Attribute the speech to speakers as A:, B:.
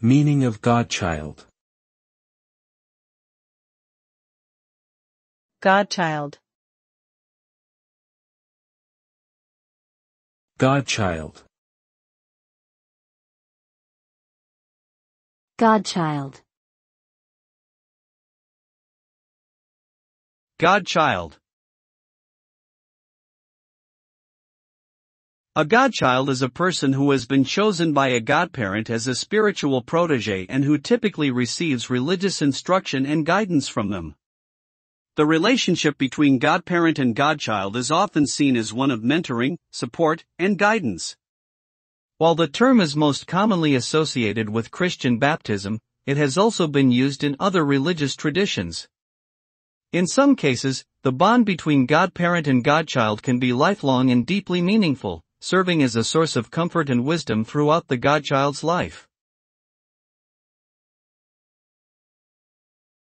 A: Meaning of godchild.
B: Godchild.
A: Godchild.
C: Godchild.
D: Godchild. A godchild is a person who has been chosen by a godparent as a spiritual protege and who typically receives religious instruction and guidance from them. The relationship between godparent and godchild is often seen as one of mentoring, support, and guidance. While the term is most commonly associated with Christian baptism, it has also been used in other religious traditions. In some cases, the bond between godparent and godchild can be lifelong and deeply meaningful, serving as a source of comfort and wisdom throughout the godchild's life.